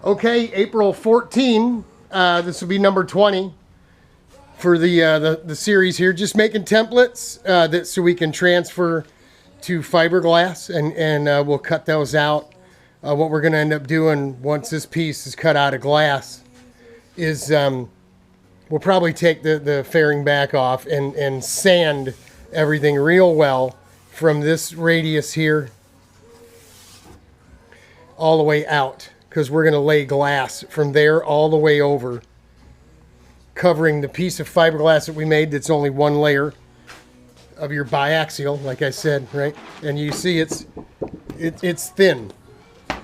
Okay, April 14. This will be number 20 for the series here. Just making templates so we can transfer to fiberglass, and we'll cut those out. What we're going to end up doing once this piece is cut out of glass is we'll probably take the fairing back off and sand everything real well from this radius here all the way out, because we're going to lay glass from there all the way over, covering the piece of fiberglass that we made that's only one layer of your biaxial, like I said, right? And you see it's thin,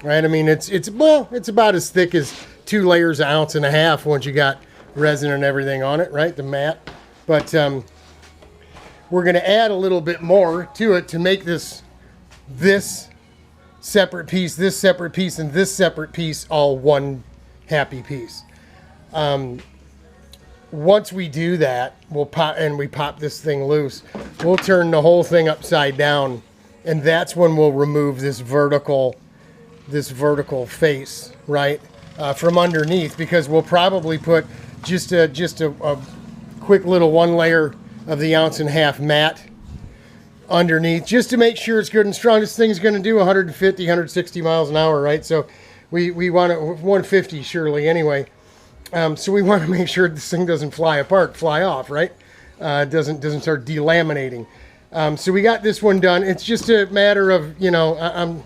right? I mean, it's about as thick as 2 layers, 1.5 ounces once you got resin and everything on it, right? The mat. But we're going to add a little bit more to it to make this separate piece, this separate piece, and this separate piece all one happy piece. Once we do that, we pop this thing loose, we'll turn the whole thing upside down, and that's when we'll remove this vertical face, right, from underneath, because we'll probably put just a quick little 1 layer of the 1.5 ounce mat underneath, just to make sure it's good and strong. This thing's going to do 150, 160 miles an hour, right? So we want it 150 surely anyway. So we want to make sure this thing doesn't fly off, right? Doesn't start delaminating. So we got this one done. It's just a matter of, I'm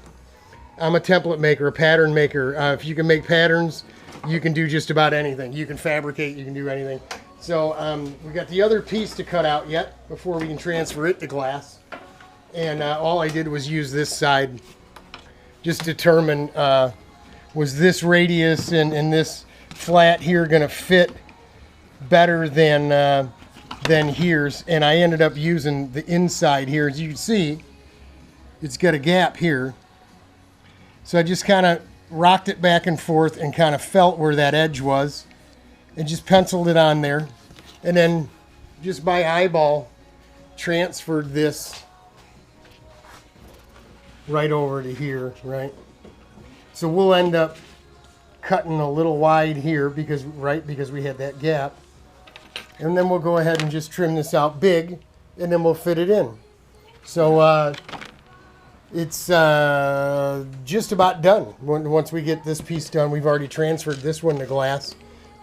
a template maker, a pattern maker. If you can make patterns, you can do just about anything. You can fabricate, you can do anything. So we got the other piece to cut out yet before we can transfer it to glass. And all I did was use this side, just determine was this radius and this flat here going to fit better than here's. And I ended up using the inside here. As you can see, it's got a gap here. So I just kind of rocked it back and forth and kind of felt where that edge was and just penciled it on there. And then just by eyeball transferred this right over to here, right? So we'll end up cutting a little wide here because we had that gap. And then we'll go ahead and just trim this out big, and then we'll fit it in. So it's just about done. Once we get this piece done, we've already transferred this one to glass.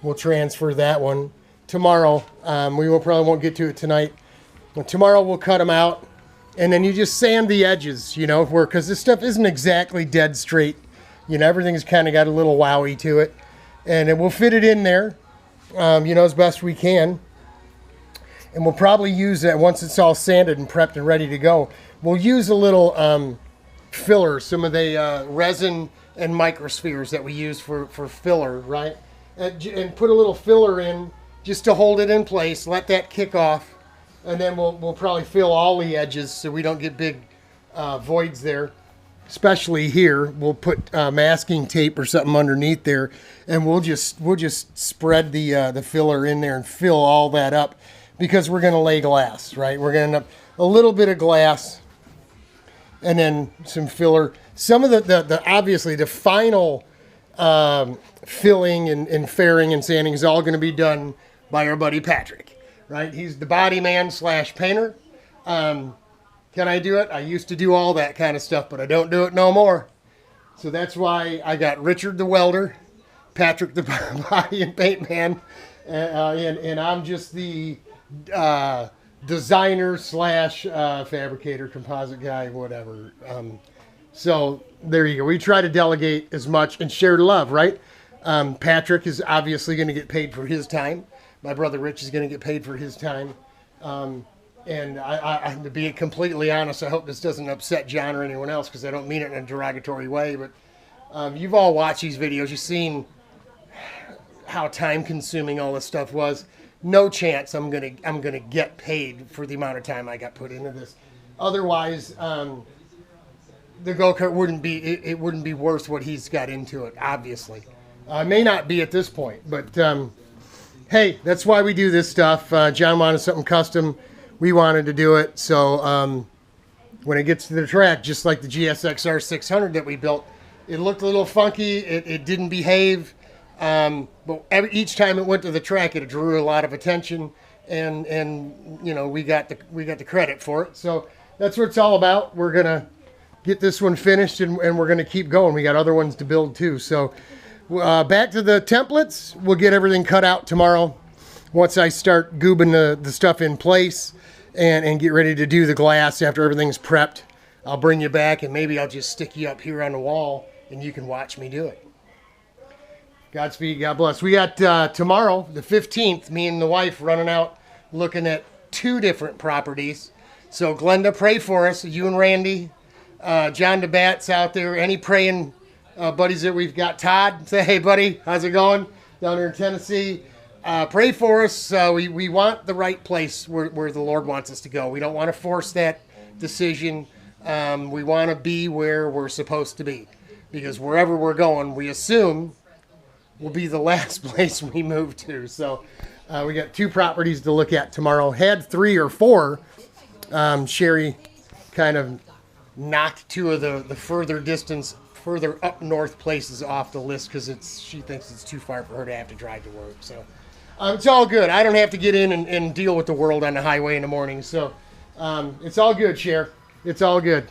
We'll transfer that one tomorrow. We probably won't get to it tonight. But tomorrow we'll cut them out, and then you just sand the edges, because this stuff isn't exactly dead straight. Everything's kind of got a little wowie to it, and then we'll fit it in there, as best we can. And we'll probably use that once it's all sanded and prepped and ready to go. We'll use a little filler, some of the resin and microspheres that we use for filler, right? And put a little filler in just to hold it in place, let that kick off, and then we'll probably fill all the edges so we don't get big voids there. Especially here, we'll put masking tape or something underneath there, and we'll just spread the filler in there and fill all that up, because we're going to lay glass, right? We're going to end up a little bit of glass and then some filler. Some of the obviously the final filling and fairing and sanding is all going to be done by our buddy Patrick, right? He's the body man / painter. Can I do it? I used to do all that kind of stuff, but I don't do it no more. So that's why I got Richard the welder, Patrick the body and paint man, and I'm just the designer / fabricator, composite guy, whatever. So there you go. We try to delegate as much and share love, right? Patrick is obviously going to get paid for his time. My brother Rich is going to get paid for his time. And I, to be completely honest, I hope this doesn't upset John or anyone else, because I don't mean it in a derogatory way. But you've all watched these videos. You've seen how time-consuming all this stuff was. No chance I'm gonna get paid for the amount of time I got put into this. Otherwise, the go-kart wouldn't be worth what he's got into it. Obviously, may not be at this point, but hey, that's why we do this stuff. John wanted something custom. We wanted to do it, so when it gets to the track, just like the GSXR 600 that we built, It looked a little funky. It didn't behave. But each time it went to the track, it drew a lot of attention, and you know, we got the credit for it. So that's what it's all about. We're gonna get this one finished, and we're gonna keep going. We got other ones to build too. So back to the templates. We'll get everything cut out tomorrow once I start goobing the stuff in place and get ready to do the glass after everything's prepped. I'll bring you back, and maybe I'll just stick you up here on the wall, and you can watch me do it. Godspeed, God bless. We got tomorrow, the 15th, me and the wife running out looking at 2 different properties. So Glenda, pray for us. You and Randy, John DeBat's out there. Any praying buddies that we've got? Todd, say, hey, buddy, how's it going down here in Tennessee? Pray for us. We want the right place where the Lord wants us to go. We don't want to force that decision. We want to be where we're supposed to be, because wherever we're going, we assume will be the last place we move to. So we got 2 properties to look at tomorrow. Had 3 or 4. Sherry kind of knocked 2 of the further up north places off the list because she thinks it's too far for her to have to drive to work. So it's all good. I don't have to get in and deal with the world on the highway in the morning. So it's all good, Cher. It's all good.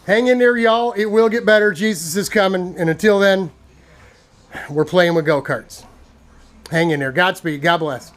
Hang in there, y'all. It will get better. Jesus is coming. And until then, we're playing with go-karts. Hang in there. Godspeed. God bless.